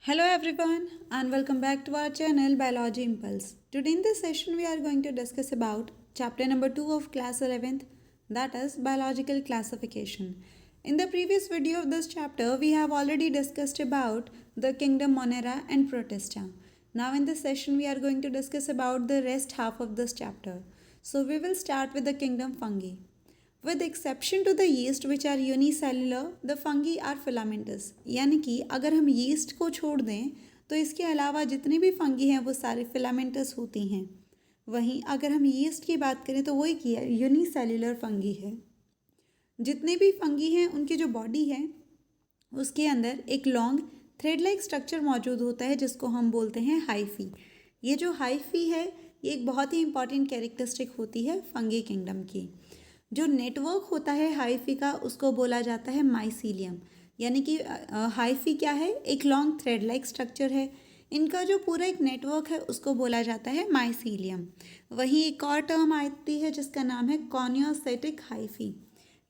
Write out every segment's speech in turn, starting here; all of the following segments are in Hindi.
Hello everyone and welcome back to our channel Biology Impulse. Today in this session we are going to discuss about chapter number 2 of class 11th, that is biological classification. In the previous video of this chapter we have already discussed about the kingdom Monera and Protista. Now in this session we are going to discuss about the rest half of this chapter. So we will start with the kingdom Fungi. With exception to the yeast which are unicellular, the fungi are filamentous. यानी कि अगर हम yeast को छोड़ दें तो इसके अलावा जितने भी फंगी हैं वो सारे filamentous होती हैं. वहीं अगर हम yeast की बात करें तो वो एक यूनिसेल्युलर फंगी है. जितने भी फंगी हैं उनकी जो बॉडी है उसके अंदर एक लॉन्ग थ्रेड लाइक स्ट्रक्चर मौजूद होता है जिसको हम बोलते हैं हाइफी. ये जो हाइफी है ये एक बहुत ही इंपॉर्टेंट कैरेक्टरिस्टिक होती है फंगी किंगडम की. जो नेटवर्क होता है हाइफी का उसको बोला जाता है माइसीलियम. यानी कि हाइफी क्या है, एक लॉन्ग थ्रेड लाइक स्ट्रक्चर है. इनका जो पूरा एक नेटवर्क है उसको बोला जाता है माइसीलियम. वहीं एक और टर्म आती है जिसका नाम है कॉनियोसाइटिक हाइफी.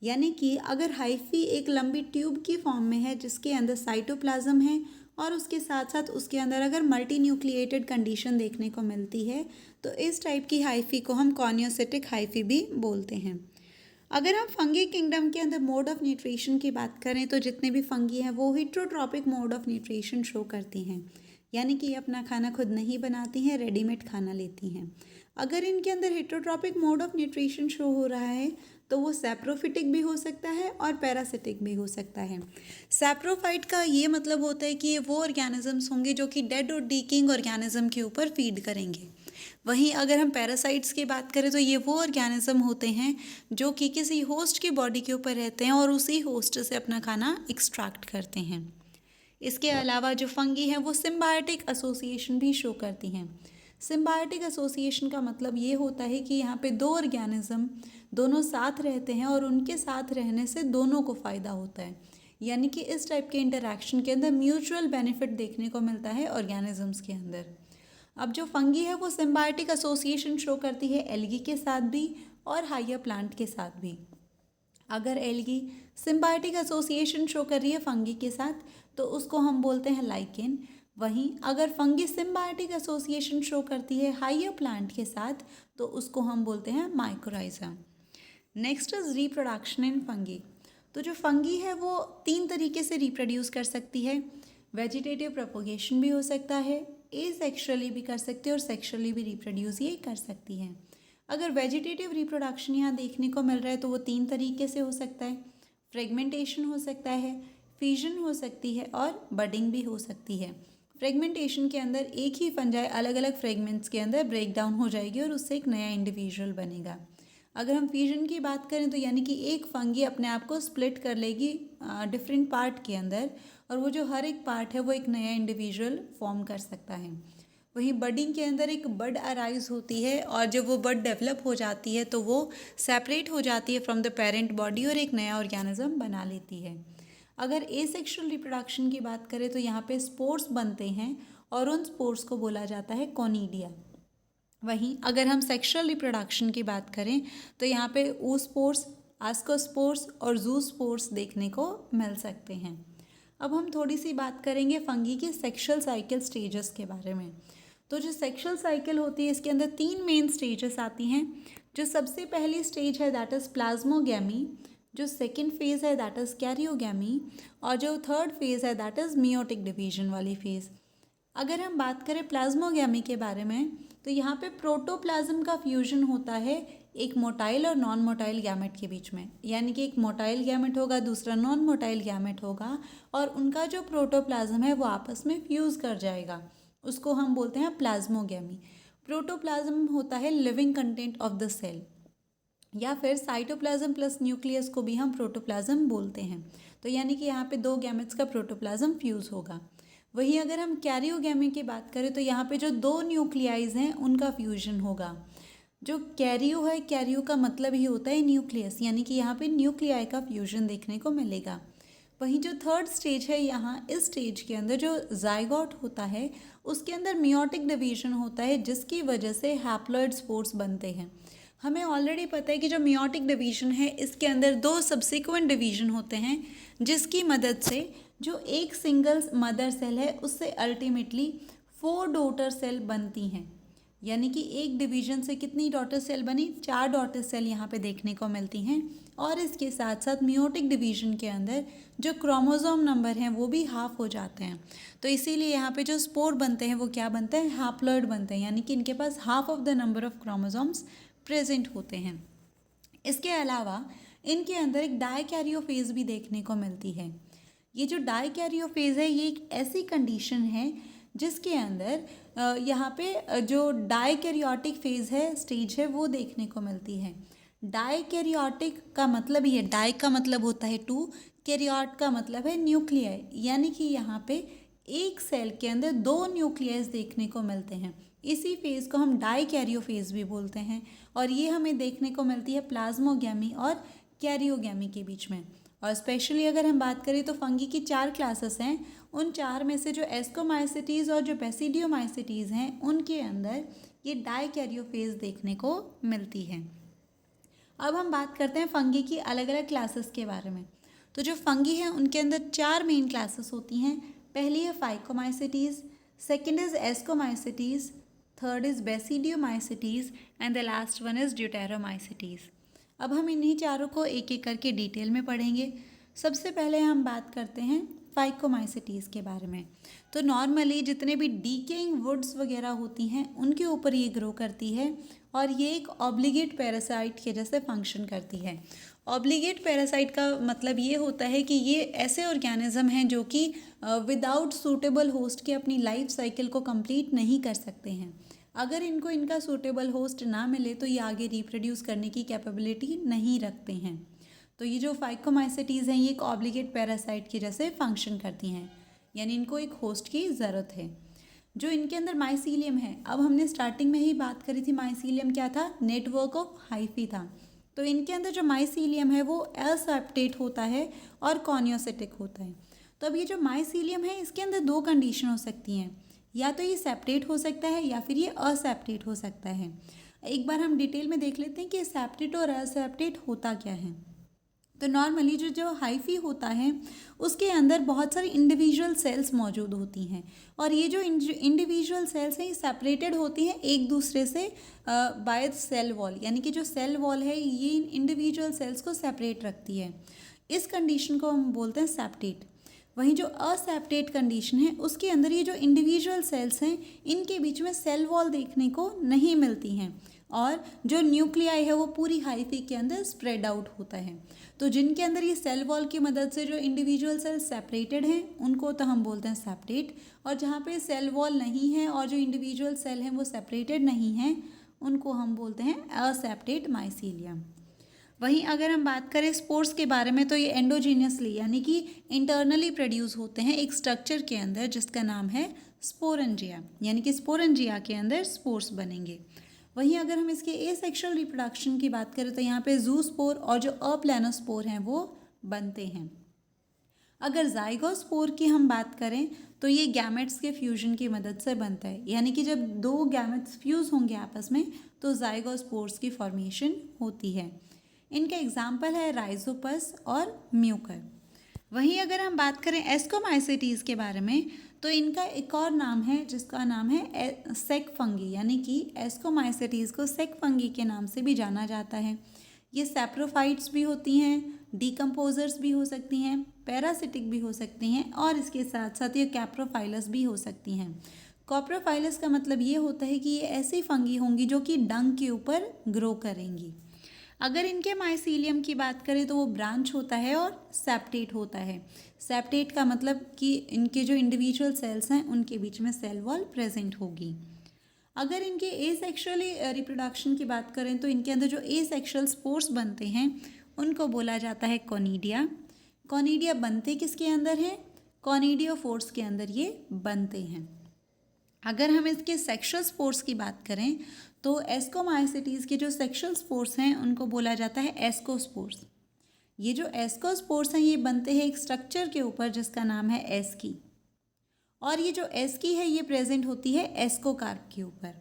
यानी कि अगर हाइफी एक लंबी ट्यूब की फॉर्म में है जिसके अंदर साइटोप्लाज्म है और उसके साथ साथ उसके अंदर अगर मल्टी न्यूक्लिएटेड कंडीशन देखने को मिलती है तो इस टाइप की हाइफी को हम कॉनियोसाइटिक हाइफी भी बोलते हैं. अगर हम फंगी किंगडम के अंदर मोड ऑफ न्यूट्रिशन की बात करें तो जितने भी फंगी हैं वो heterotrophic mode of nutrition show करती हैं. यानी कि ये अपना खाना खुद नहीं बनाती हैं, रेडीमेड खाना लेती हैं. अगर इनके अंदर heterotrophic mode of nutrition show हो रहा है तो वो सैप्रोफिटिक भी हो सकता है और पैरासिटिक भी हो सकता है. सैप्रोफाइट का ये मतलब होता है कि ये वो ऑर्गेनिजम्स होंगे जो कि डेड और डीकिंग ऑर्गेनिज्म के ऊपर फीड करेंगे. वहीं अगर हम पैरासाइट्स की बात करें तो ये वो ऑर्गेनिज्म होते हैं जो कि किसी होस्ट की बॉडी के ऊपर रहते हैं और उसी होस्ट से अपना खाना एक्सट्रैक्ट करते हैं. इसके अलावा जो फंगी हैं वो सिम्बायोटिक एसोसिएशन भी शो करती हैं. सिम्बायोटिक एसोसिएशन का मतलब ये होता है कि यहाँ पे दो ऑर्गेनिज्म दोनों साथ रहते हैं और उनके साथ रहने से दोनों को फ़ायदा होता है. यानी कि इस टाइप के इंटरैक्शन के अंदर म्यूचुअल बेनिफिट देखने को मिलता है ऑर्गेनिजम्स के अंदर. अब जो फंगी है वो सिम्बायोटिक एसोसिएशन शो करती है एल्गी के साथ भी और हायर प्लांट के साथ भी. अगर एल्गी सिम्बायोटिक एसोसिएशन शो कर रही है फंगी के साथ तो उसको हम बोलते हैं लाइकेन. वहीं अगर फंगी सिम्बायोटिक एसोसिएशन शो करती है हायर प्लांट के साथ तो उसको हम बोलते हैं mycorrhiza. Next is reproduction in fungi. तो जो फंगी है वो 3 तरीके से रिप्रोड्यूस कर सकती है. वेजिटेटिव प्रोपोगेशन भी हो सकता है, एसेक्सुअली भी कर सकती है और सेक्सुअली भी रिप्रोड्यूस ये कर सकती हैं. अगर वेजिटेटिव रिप्रोडक्शन यहाँ देखने को मिल रहा है तो वो 3 तरीके से हो सकता है. फ्रेगमेंटेशन हो सकता है, फिजन हो सकती है और बडिंग भी हो सकती है. फ्रेगमेंटेशन के अंदर एक ही फंजाई अलग अलग फ्रेगमेंट्स के अंदर ब्रेक डाउन हो जाएगी और उससे एक नया इंडिविजुअल बनेगा. अगर हम फ्यूजन की बात करें तो यानी कि एक फंगी अपने आप को स्प्लिट कर लेगी डिफरेंट पार्ट के अंदर और वो जो हर एक पार्ट है वो एक नया इंडिविजुअल फॉर्म कर सकता है. वहीं बडिंग के अंदर एक बड अराइज होती है और जब वो बड डेवलप हो जाती है तो वो सेपरेट हो जाती है फ्रॉम द पेरेंट बॉडी और एक नया ऑर्गेनिज्म बना लेती है. अगर एसेक्सुअल रिप्रोडक्शन की बात करें तो यहाँ पे स्पोर्स बनते हैं और उन स्पोर्स को बोला जाता है कॉनिडिया. वहीं अगर हम सेक्सुअल रिप्रोडक्शन की बात करें तो यहाँ पे oospores, आस्कोस्पोर्स और जूस्पोर्स देखने को मिल सकते हैं. अब हम थोड़ी सी बात करेंगे फंगी के सेक्सुअल साइकिल स्टेजेस के बारे में. तो जो सेक्सुअल साइकिल होती है इसके अंदर 3 मेन स्टेजेस आती हैं. जो सबसे पहली स्टेज है दैट इज़ प्लाज्मोगैमी, जो सेकेंड फेज़ है दैट इज़ कैरियोगैमी और जो थर्ड फेज़ है दैट इज़ मियोटिक डिवीजन वाली फेज़. अगर हम बात करें प्लाज्मोगैमी के बारे में तो यहाँ पे प्रोटोप्लाज्म का फ्यूजन होता है एक मोटाइल और नॉन मोटाइल गैमेट के बीच में. यानी कि एक मोटाइल गैमेट होगा, दूसरा नॉन मोटाइल गैमेट होगा और उनका जो प्रोटोप्लाज्म है वो आपस में फ्यूज़ कर जाएगा. उसको हम बोलते हैं प्लाज्मोगैमी. प्रोटोप्लाज्म होता है living content of the cell या फिर साइटोप्लाज्म प्लस न्यूक्लियस को भी हम प्रोटोप्लाज्म बोलते हैं. तो यानी कि यहाँ पे 2 गैमेट्स का प्रोटोप्लाज्म फ्यूज़ होगा. वहीं अगर हम कैरियोगैमी की बात करें तो यहाँ पे जो 2 न्यूक्लियाइज हैं उनका फ्यूजन होगा. जो कैरियो है, कैरियो का मतलब ही होता है न्यूक्लियस, यानी कि यहाँ पे न्यूक्लियाई का फ्यूजन देखने को मिलेगा. वहीं जो थर्ड स्टेज है यहाँ इस स्टेज के अंदर जो जाइगोट होता है उसके अंदर मियोटिक डिवीजन होता है जिसकी वजह से हैप्लॉइड स्पोर्स बनते हैं. हमें ऑलरेडी पता है कि जो मियोटिक डिवीजन है इसके अंदर 2 सब्सिक्वेंट डिवीजन होते हैं जिसकी मदद से जो एक सिंगल मदर सेल है उससे अल्टीमेटली 4 डॉटर सेल बनती हैं। यानी कि एक डिवीजन से कितनी डॉटर सेल बनी, 4 डॉटर सेल यहाँ पे देखने को मिलती हैं। और इसके साथ साथ मियोटिक डिवीजन के अंदर जो क्रोमोसोम नंबर हैं वो भी हाफ हो जाते हैं। तो इसीलिए यहाँ पे जो स्पोर बनते हैं वो क्या बनते हैं, हैप्लॉइड बनते हैं, यानी कि इनके पास half of the number of chromosomes present होते हैं। इसके अलावा इनके अंदर एक डाइकैरियोफेज भी देखने को मिलती है। ये जो डाइकैरियोफेज है ये एक ऐसी कंडीशन है जिसके अंदर यहाँ पे जो डाइकैरियोटिक फेज है, स्टेज है, वो देखने को मिलती है। डाइकैरियोटिक का मतलब ये, डाई का मतलब होता है 2, कैरियोट का मतलब है न्यूक्लियाई, यानी कि यहाँ पे एक सेल के अंदर 2 न्यूक्लियस देखने को मिलते हैं। इसी फेज को हम डाइकैरियोफेज भी बोलते हैं और ये हमें देखने को मिलती है प्लाज्मोगैमी और कैरियोगैमी के बीच में। और स्पेशली अगर हम बात करें तो फंगी की 4 क्लासेस हैं, उन 4 में से जो एस्कोमाइसिटीज़ और जो बेसिडियोमाइसिटीज़ हैं उनके अंदर ये डाइकैरियोफेज देखने को मिलती है। अब हम बात करते हैं फंगी की अलग अलग क्लासेस के बारे में। तो जो फंगी हैं उनके अंदर 4 मेन क्लासेस होती हैं। पहली है phycomycetes, second is ascomycetes, third is basidiomycetes and the last one is deuteromycetes. अब हम इन्हीं चारों को एक एक करके डिटेल में पढ़ेंगे। सबसे पहले हम बात करते हैं फाइकोमाइसिटीज़ के बारे में। तो नॉर्मली जितने भी डीकेइंग वुड्स वगैरह होती हैं उनके ऊपर ये ग्रो करती है और ये एक ऑब्लिगेट पैरासाइट के जैसे फंक्शन करती है। ऑब्लिगेट पैरासाइट का मतलब ये होता है कि ये ऐसे ऑर्गेनिज्म हैं जो कि विदाउट सूटेबल होस्ट के अपनी लाइफ साइकिल को कंप्लीट नहीं कर सकते हैं। अगर इनको इनका सूटेबल होस्ट ना मिले तो ये आगे रिप्रोड्यूस करने की कैपेबिलिटी नहीं रखते हैं। तो ये जो फाइकोमाइसिटीज़ हैं ये एक ऑब्लिगेट पैरासाइट की जैसे फंक्शन करती हैं, यानी इनको एक होस्ट की ज़रूरत है। जो इनके अंदर माइसीलियम है, अब हमने स्टार्टिंग में ही बात करी थी माइसीलियम क्या था, नेटवर्क ऑफ हाइफी था। तो इनके अंदर जो माइसीलियम है वो एसेप्टेट होता है और कॉनियोसिटिक होता है। तो अब ये जो माइसीलियम है इसके अंदर 2 कंडीशन हो सकती हैं, या तो ये सेप्टेट हो सकता है या फिर ये असेप्टेट हो सकता है। एक बार हम डिटेल में देख लेते हैं कि सेप्टेट और असेप्टेट होता क्या है। तो नॉर्मली जो हाइफी होता है उसके अंदर बहुत सारी इंडिविजुअल सेल्स मौजूद होती हैं और ये जो इंडिविजुअल सेल्स हैं ये सेपरेटेड होती हैं एक दूसरे से बाय सेल वॉल, यानी कि जो सेल वॉल है ये इन इंडिविजुअल सेल्स को सेपरेट रखती है। इस कंडीशन को हम बोलते हैं सेप्टेट। वहीं जो असेप्टेट कंडीशन है उसके अंदर ये जो इंडिविजुअल सेल्स हैं इनके बीच में सेल वॉल देखने को नहीं मिलती हैं और जो न्यूक्लियाई है वो पूरी हाइफी के अंदर स्प्रेड आउट होता है। तो जिनके अंदर ये सेल वॉल की मदद से जो इंडिविजुअल सेल्स सेपरेटेड हैं उनको तो हम बोलते हैं सेप्टेट, और जहाँ पे सेल वॉल नहीं है और जो इंडिविजुअल सेल हैं वो सेपरेटेड नहीं हैं उनको हम बोलते हैं असेप्टेट माइसीलियम। वहीं अगर हम बात करें स्पोर्स के बारे में तो ये एंडोजीनियसली यानी कि इंटरनली प्रोड्यूस होते हैं एक स्ट्रक्चर के अंदर जिसका नाम है स्पोरेंजिया, यानी कि स्पोरेंजिया के अंदर स्पोर्स बनेंगे। वहीं अगर हम इसके एसेक्सुअल रिप्रोडक्शन की बात करें तो यहाँ पे जूस्पोर और जो अप्लानोस्पोर हैं वो बनते हैं। अगर जाइगोस्पोर की हम बात करें तो ये गैमेट्स के फ्यूजन की मदद से बनता है, यानी कि जब 2 गैमेट्स फ्यूज़ होंगे आपस में तो जाइगोस्पोर्स की फॉर्मेशन होती है। इनका एग्जाम्पल है राइजोपस और म्यूकर। वहीं अगर हम बात करें एस्कोमाइसिटीज़ के बारे में तो इनका एक और नाम है जिसका नाम है सेक फंगी, यानी कि एस्कोमाइसिटीज़ को सेक फंगी के नाम से भी जाना जाता है। ये सैप्रोफाइट्स भी होती हैं, डीकम्पोजर्स भी हो सकती हैं, पैरासिटिक भी हो सकती हैं और इसके साथ साथ ये कैप्रोफाइलस भी हो सकती हैं। कॉप्रोफाइलस का मतलब ये होता है कि ये ऐसी फंगी होंगी जो कि डंग के ऊपर ग्रो करेंगी। अगर इनके माइसीलियम की बात करें तो वो ब्रांच होता है और सेप्टेट होता है। सेप्टेट का मतलब कि इनके जो इंडिविजुअल सेल्स हैं उनके बीच में सेल वॉल प्रेजेंट होगी। अगर इनके एसेक्सुअली रिप्रोडक्शन की बात करें तो इनके अंदर जो एसेक्सुअल स्पोर्स बनते हैं उनको बोला जाता है कॉनिडिया। कॉनिडिया बनते किसके अंदर हैं, कॉनिडियोफोर्स के अंदर ये बनते हैं। अगर हम इसके सेक्शुअल स्पोर्स की बात करें तो एस्कोमाइसिटीज़ के जो सेक्शुअल स्पोर्स हैं उनको बोला जाता है एस्कोस्पोर्स। ये जो एस्कोस्पोर्स हैं ये बनते हैं एक स्ट्रक्चर के ऊपर जिसका नाम है एस्की, और ये जो एस्की है ये प्रेजेंट होती है एस्कोकार्प के ऊपर।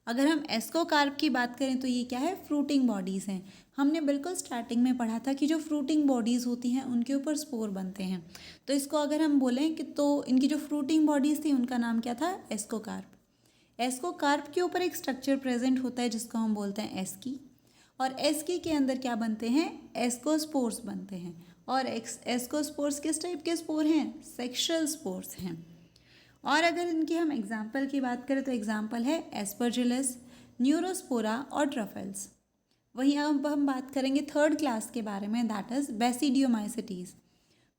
अगर हम एस्कोकार्प की बात करें तो ये क्या है, फ्रूटिंग बॉडीज़ हैं। हमने बिल्कुल स्टार्टिंग में पढ़ा था कि जो फ्रूटिंग बॉडीज़ होती हैं उनके ऊपर स्पोर बनते हैं। तो इसको अगर हम बोलें कि तो इनकी जो फ्रूटिंग बॉडीज़ थी उनका नाम क्या था? एस्कोकार्प। एस्कोकार्प के ऊपर एक स्ट्रक्चर प्रेजेंट होता है जिसको हम बोलते हैं एस्की, और एस्की के अंदर क्या बनते हैं? एस्कोस्पोर्स बनते हैं। और एस्कोस्पोर्स किस टाइप के स्पोर हैं? सेक्शुअल स्पोर्स हैं। और अगर इनकी हम एग्जाम्पल की बात करें तो एग्जाम्पल है एस्परजिलस, न्यूरोस्पोरा और ट्रफल्स। वहीं अब हम बात करेंगे थर्ड क्लास के बारे में, दैट इज़ बेसिडियोमाइसिटीज़।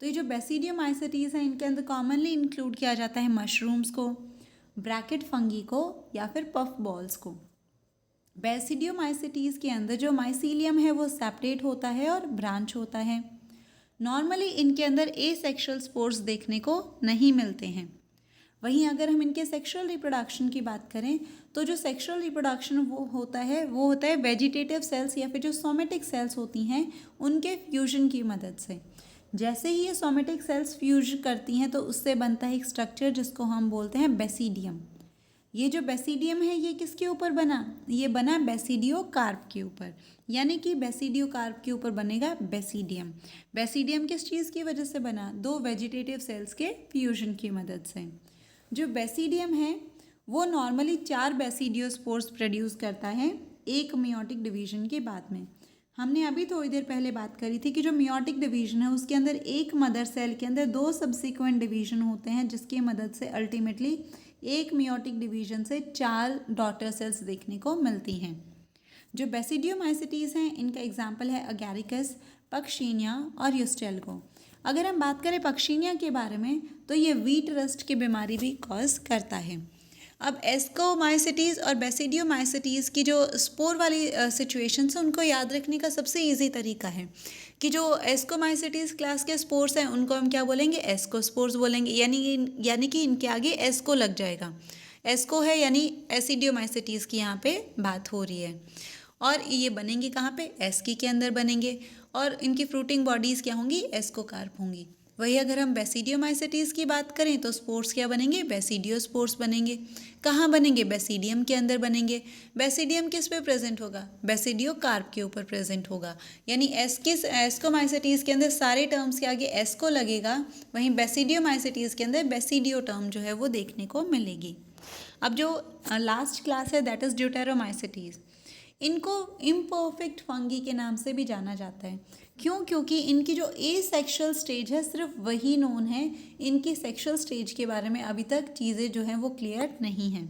तो ये जो बेसिडियोमाइसिटीज़ हैं इनके अंदर कॉमनली इंक्लूड किया जाता है मशरूम्स को, ब्रैकेट फंगी को या फिर पफ बॉल्स को। बेसिडियोमाइसिटीज़ के अंदर जो माइसीलियम है वो सेपरेट होता है और ब्रांच होता है। नॉर्मली इनके अंदर एसेक्सुअल स्पोर्स देखने को नहीं मिलते हैं। वहीं अगर हम इनके सेक्सुअल रिप्रोडक्शन की बात करें तो जो सेक्सुअल रिप्रोडक्शन वो होता है वेजिटेटिव सेल्स या फिर जो सोमेटिक सेल्स होती हैं उनके फ्यूजन की मदद से। जैसे ही ये सोमेटिक सेल्स फ्यूज करती हैं तो उससे बनता है एक स्ट्रक्चर जिसको हम बोलते हैं बेसिडियम। ये जो बेसिडियम है ये किसके ऊपर बना? ये बना बेसिडियोकार्प के ऊपर, यानी कि बेसिडियोकार्प के ऊपर बनेगा बेसिडियम। बेसिडियम किस चीज़ की वजह से बना? दो वेजिटेटिव सेल्स के फ्यूजन की मदद से। जो बेसिडियम है वो नॉर्मली 4 बेसिडियोस्पोर्स प्रोड्यूस करता है एक मियोटिक डिवीजन के बाद में। हमने अभी थोड़ी देर पहले बात करी थी कि जो मियोटिक डिवीजन है उसके अंदर एक मदर सेल के अंदर 2 सब्सिक्वेंट डिवीजन होते हैं जिसकी मदद से अल्टीमेटली एक मियोटिक डिवीजन से 4 डॉटर सेल्स देखने को मिलती हैं। जो बेसिडियोमाइसिटीज़ हैं इनका एग्जाम्पल है अगैरिकस, पक्शीनिया और यूस्टेल्गो। अगर हम बात करें पक्शीनिया के बारे में तो ये व्हीट रस्ट की बीमारी भी कॉज करता है। अब एस्कोमाइसिटीज़ और बेसिडियोमाइसिटीज़ की जो स्पोर वाली सिचुएशंस हैं उनको याद रखने का सबसे इजी तरीका है कि जो एस्कोमाइसिटीज़ क्लास के स्पोर्स हैं उनको हम क्या बोलेंगे? एस्कोस्पोर्स बोलेंगे, यानी कि इनके आगे एस्को लग जाएगा। एस्को है यानी एसिडियोमाइसिटीज़ की यहाँ पे बात हो रही है। और ये बनेंगे कहाँ पे? एस्की के अंदर बनेंगे और इनकी फ्रूटिंग बॉडीज़ क्या होंगी? एस्कोकार्प होंगी। वही अगर हम बेसिडियोमाइसिटीज़ की बात करें तो स्पोर्स क्या बनेंगे? बेसिडियोस्पोर्स बनेंगे। कहाँ बनेंगे? बेसिडियम के अंदर बनेंगे। बेसिडियम किस पे प्रेजेंट होगा? बेसिडियोकार्प के ऊपर प्रेजेंट होगा। यानी एस्कोमाइसिटीज़ के अंदर सारे टर्म्स के आगे एस्को लगेगा, वहीं बेसिडियोमाइसिटीज़ के अंदर बेसिडियो टर्म जो है वो देखने को मिलेगी। अब जो लास्ट क्लास है दैट इज़ ड्यूटेरोमाइसिटीज़। इनको इम्परफेक्ट फंगी के नाम से भी जाना जाता है। क्यों? क्योंकि इनकी जो एसेक्सुअल स्टेज है सिर्फ वही नोन है, इनकी सेक्सुअल स्टेज के बारे में अभी तक चीज़ें जो हैं वो क्लियर नहीं हैं।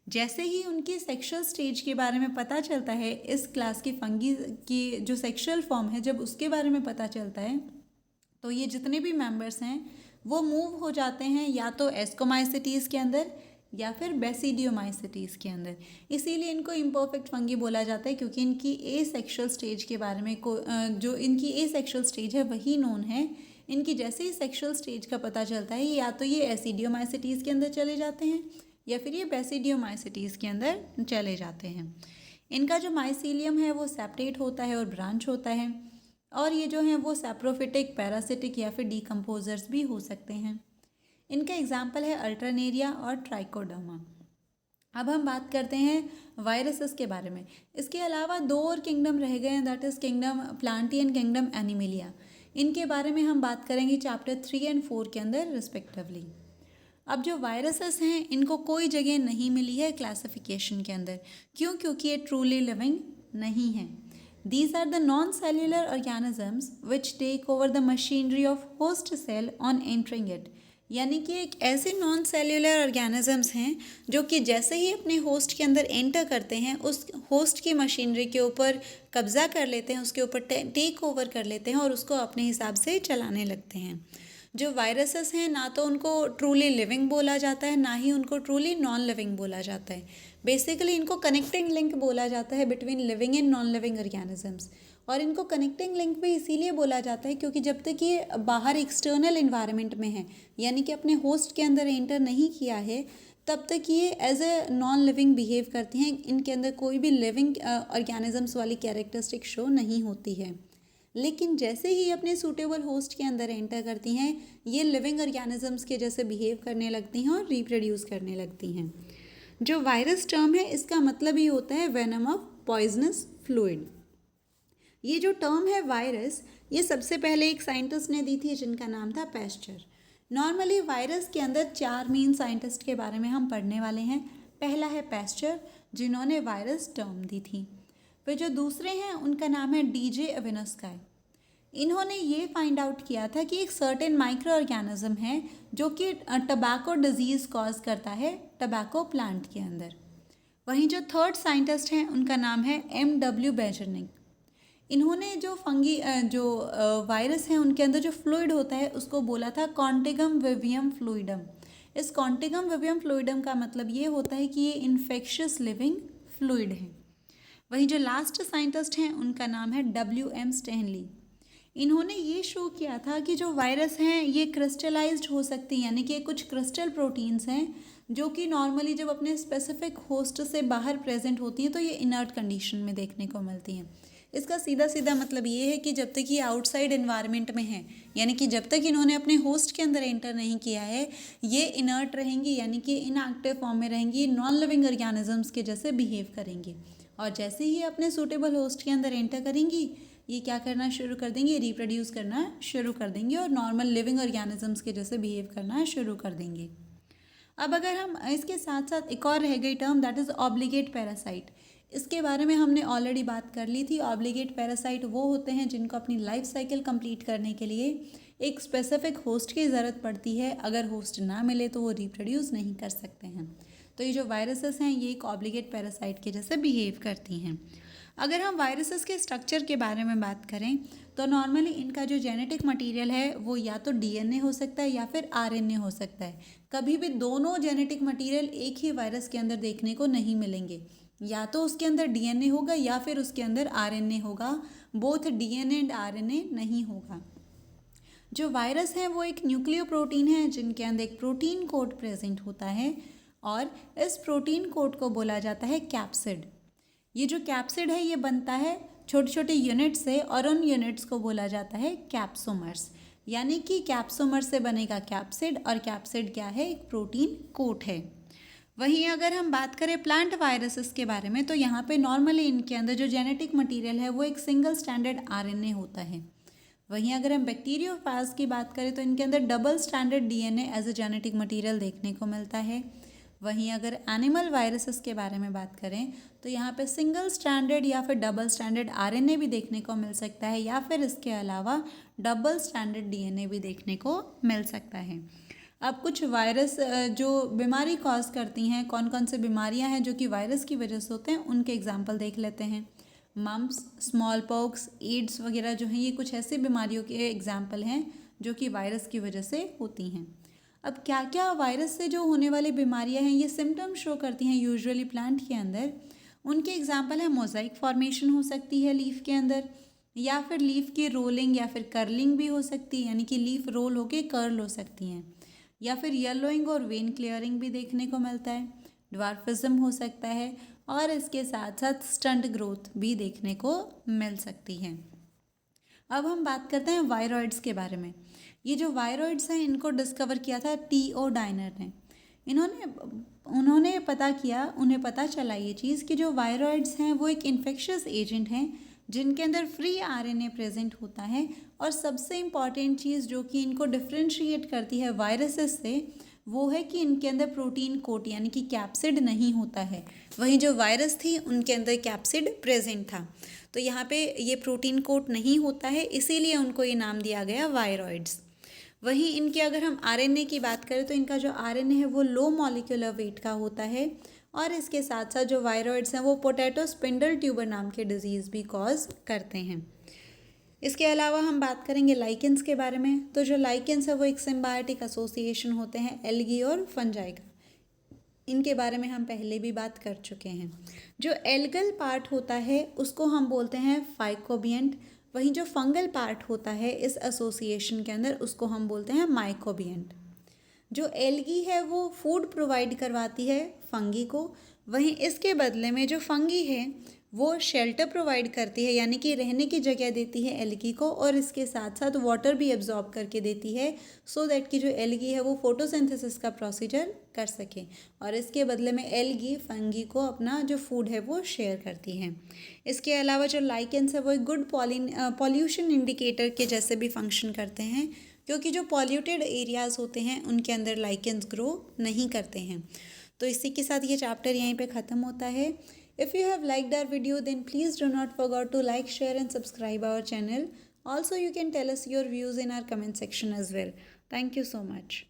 जैसे ही उनकी सेक्सुअल स्टेज के बारे में पता चलता है, इस क्लास की फंगी की जो सेक्सुअल फॉर्म है जब उसके बारे में पता चलता है तो ये जितने भी मेंबर्स हैं वो मूव हो जाते हैं या तो एस्कोमाइसिटीज़ के अंदर या फिर बेसिडियोमाइसिटीज़ के अंदर। इसीलिए इनको इम्परफेक्ट फंगी बोला जाता है क्योंकि इनकी एसेक्सुअल स्टेज के बारे में जो इनकी एसेक्सुअल स्टेज है वही नोन है। इनकी जैसे ही सेक्सुअल स्टेज का पता चलता है या तो ये एसिडियोमाइसिटीज़ के अंदर चले जाते हैं या फिर ये बेसिडियोमाइसिटीज़ के अंदर चले जाते हैं। इनका जो माइसीलियम है वो सेपरेट होता है और ब्रांच होता है, और ये जो हैं वो सैप्रोफिटिक, पैरासिटिक या फिर डीकम्पोजर्स भी हो सकते हैं। इनका एग्जाम्पल है अल्टरनेरिया और ट्राइकोडर्मा। अब हम बात करते हैं वायरसेस के बारे में। इसके अलावा 2 और किंगडम रह गए हैं, that is kingdom Plantae and kingdom Animalia. इनके बारे में हम बात करेंगे चैप्टर 3 और 4 के अंदर रिस्पेक्टिवली। अब जो वायरसेस हैं इनको कोई जगह नहीं मिली है क्लासिफिकेशन के अंदर। क्यों? क्योंकि ये ट्रूली लिविंग नहीं है। These are the non-cellular organisms which take over the machinery of host cell on entering it। यानी कि एक ऐसे नॉन सेल्यूलर ऑर्गेनिजम्स हैं जो कि जैसे ही अपने होस्ट के अंदर एंटर करते हैं उस होस्ट की मशीनरी के ऊपर कब्जा कर लेते हैं, उसके ऊपर टेक ओवर कर लेते हैं और उसको अपने हिसाब से चलाने लगते हैं। जो वायरसेस हैं ना तो उनको ट्रूली लिविंग बोला जाता है ना ही उनको ट्रूली नॉन लिविंग बोला जाता है। बेसिकली इनको कनेक्टिंग लिंक बोला जाता है between living and non living organisms. और इनको कनेक्टिंग लिंक भी इसीलिए बोला जाता है क्योंकि जब तक ये बाहर एक्सटर्नल इन्वायरमेंट में है यानी कि अपने होस्ट के अंदर एंटर नहीं किया है तब तक ये as a non living behave करती हैं। इनके अंदर कोई भी लिविंग ऑर्गेनिजम्स वाली कैरेक्टरिस्टिक शो नहीं होती है। लेकिन जैसे ही अपने सूटेबल होस्ट के अंदर एंटर करती हैं ये लिविंग ऑर्गेनिजम्स के जैसे बिहेव करने लगती हैं और रिप्रोड्यूस करने लगती हैं। जो वायरस टर्म है इसका मतलब ही होता है वेनम ऑफ पॉइजनस फ्लूइड। ये जो टर्म है वायरस, ये सबसे पहले एक साइंटिस्ट ने दी थी जिनका नाम था पैस्चर। नॉर्मली वायरस के अंदर 4 मेन साइंटिस्ट के बारे में हम पढ़ने वाले हैं। पहला है पैस्चर, जिन्होंने वायरस टर्म दी थी। फिर जो दूसरे हैं उनका नाम है डीजे इवानोस्काई। इन्होंने ये फाइंड आउट किया था कि एक सर्टेन माइक्रो ऑर्गेनिज्म है जो कि टबैको डिजीज़ कॉज करता है टबैको प्लांट के अंदर। वहीं जो थर्ड साइंटिस्ट हैं उनका नाम है M.W. बेजरनिक। इन्होंने जो वायरस है उनके अंदर जो फ्लूइड होता है उसको बोला था कॉन्टिगम विवियम फ्लूइडम। इस कॉन्टिगम विवियम फ्लूइडम का मतलब ये होता है कि ये इन्फेक्शियस लिविंग फ्लूइड है। वहीं जो लास्ट साइंटिस्ट हैं उनका नाम है W.M. स्टैनली। इन्होंने ये शो किया था कि जो वायरस हैं ये क्रिस्टलाइज्ड हो सकती हैं, यानी कि कुछ क्रिस्टल प्रोटीन्स हैं जो कि नॉर्मली जब अपने स्पेसिफिक होस्ट से बाहर प्रेजेंट होती हैं तो ये इनर्ट कंडीशन में देखने को मिलती हैं। इसका सीधा सीधा मतलब ये है कि जब तक ये आउटसाइड एनवायरनमेंट में है, यानी कि जब तक इन्होंने अपने होस्ट के अंदर एंटर नहीं किया है, ये इनर्ट रहेंगी, यानी कि इनएक्टिव फॉर्म में रहेंगी, नॉन लिविंग ऑर्गेनिजम्स के जैसे बिहेव करेंगी। और जैसे ही अपने सूटेबल होस्ट के अंदर एंटर करेंगी, ये क्या करना शुरू कर देंगे, रिप्रोड्यूस करना शुरू कर देंगे और नॉर्मल लिविंग ऑर्गेनिजम्स के जैसे बिहेव करना शुरू कर देंगे। अब अगर हम इसके साथ साथ एक और रह गई term, that is obligate parasite. इसके बारे में हमने ऑलरेडी बात कर ली थी। ऑब्लिगेट पैरासाइट वो होते हैं जिनको अपनी लाइफ साइकिल कंप्लीट करने के लिए एक स्पेसिफिक होस्ट की ज़रूरत पड़ती है। अगर होस्ट ना मिले तो वो रिप्रोड्यूस नहीं कर सकते हैं। तो ये जो वायरसेस हैं ये एक ऑब्लिगेट पैरासाइट के जैसे बिहेव करती हैं। अगर हम वायरसेस के स्ट्रक्चर के बारे में बात करें तो नॉर्मली इनका जो जेनेटिक मटेरियल है वो या तो DNA हो सकता है या फिर RNA हो सकता है। कभी भी दोनों जेनेटिक मटेरियल एक ही वायरस के अंदर देखने को नहीं मिलेंगे। या तो उसके अंदर DNA होगा या फिर उसके अंदर RNA होगा। बोथ DNA एंड RNA नहीं होगा। जो वायरस है वो एक न्यूक्लियो प्रोटीन है जिनके अंदर एक प्रोटीन कोड प्रेजेंट होता है और इस प्रोटीन कोड को बोला जाता है कैप्सिड। ये जो कैप्सिड है ये बनता है छोटे छोटे यूनिट से और उन यूनिट्स को बोला जाता है कैप्सोमर्स। यानी कि कैप्सोमर से बनेगा कैप्सिड और कैप्सिड क्या है, एक प्रोटीन कोट है। वहीं अगर हम बात करें प्लांट वायरसेस के बारे में तो यहाँ पे नॉर्मली इनके अंदर जो जेनेटिक मटेरियल है वो एक सिंगल स्टैंडर्ड RNA होता है। वहीं अगर हम बैक्टीरियोफेज की बात करें तो इनके अंदर double standard DNA as a genetic material देखने को मिलता है। वहीं अगर एनिमल वायरसेस के बारे में बात करें तो यहाँ पे सिंगल स्टैंडर्ड या फिर डबल स्टैंडर्ड RNA भी देखने को मिल सकता है या फिर इसके अलावा डबल स्टैंडर्ड DNA भी देखने को मिल सकता है। अब कुछ वायरस जो बीमारी कॉज करती हैं, कौन कौन से बीमारियां हैं जो कि वायरस की वजह से होते हैं, उनके एग्जाम्पल देख लेते हैं। मम्प्स, स्मॉल पॉक्स, एड्स वगैरह जो हैं ये कुछ ऐसी बीमारियों के एग्जाम्पल हैं जो कि वायरस की वजह से होती हैं। अब क्या क्या वायरस से जो होने वाली बीमारियां हैं ये सिम्टम्स शो करती हैं यूजुअली प्लांट के अंदर। उनके एग्जाम्पल है मोज़ाइक फॉर्मेशन हो सकती है लीफ के अंदर, या फिर लीफ की रोलिंग या फिर कर्लिंग भी हो सकती है, यानी कि लीफ रोल होके कर्ल हो सकती हैं, या फिर येलोइंग और वेन क्लियरिंग भी देखने को मिलता है। ड्वार्फिज्म हो सकता है और इसके साथ साथ स्टंट ग्रोथ भी देखने को मिल सकती है। अब हम बात करते हैं वायरॉइड्स के बारे में। ये जो वायरॉइड्स हैं इनको डिस्कवर किया था T.O. डाइनर ने। उन्होंने पता किया, उन्हें पता चला ये चीज़ कि जो वायरॉइड्स हैं वो एक इन्फेक्शियस एजेंट हैं जिनके अंदर फ्री RNA प्रेजेंट होता है। और सबसे इम्पॉर्टेंट चीज़ जो कि इनको डिफ्रेंशिएट करती है वायरसेस से वो है कि इनके अंदर प्रोटीन कोट यानी कि कैप्सिड नहीं होता है। वहीं जो वायरस थी उनके अंदर कैप्सिड प्रेजेंट था। तो यहाँ पे ये प्रोटीन कोट नहीं होता है, इसीलिए उनको ये नाम दिया गया वायरॉइड्स। वहीं इनके अगर हम RNA की बात करें तो इनका जो RNA है वो लो मॉलिक्यूलर वेट का होता है। और इसके साथ साथ जो वायरॉइड्स हैं वो पोटैटो स्पिंडल ट्यूबर नाम के डिजीज़ भी कॉज करते हैं। इसके अलावा हम बात करेंगे लाइकेंस के बारे में। तो जो लाइकेंस है वो एक सिम्बायोटिक एसोसिएशन होते हैं एल्गी और फंजाई का। इनके बारे में हम पहले भी बात कर चुके हैं। जो एल्गल पार्ट होता है उसको हम बोलते हैं फाइकोबियंट। वहीं जो फंगल पार्ट होता है इस एसोसिएशन के अंदर उसको हम बोलते हैं माइकोबियंट। जो एल्गी है वो फूड प्रोवाइड करवाती है फंगी को, वहीं इसके बदले में जो फंगी है वो शेल्टर प्रोवाइड करती है, यानी कि रहने की जगह देती है एल्गी को, और इसके साथ साथ वाटर भी एब्जॉर्ब करके देती है, सो दैट कि जो एल्गी है वो फोटोसिंथेसिस का प्रोसीजर कर सके, और इसके बदले में एल्गी फंगी को अपना जो फूड है वो शेयर करती हैं। इसके अलावा जो लाइकेंस है वो एक गुड पॉल्यूशन इंडिकेटर के जैसे भी फंक्शन करते हैं, क्योंकि जो पॉल्यूटेड एरियाज़ होते हैं उनके अंदर लाइकेंस ग्रो नहीं करते हैं। तो इसी के साथ ये चैप्टर यहीं पे ख़त्म होता है। If you have liked our video, then please do not forget to like, share and subscribe our channel. Also, you can tell us your views in our comment section as well. Thank you so much.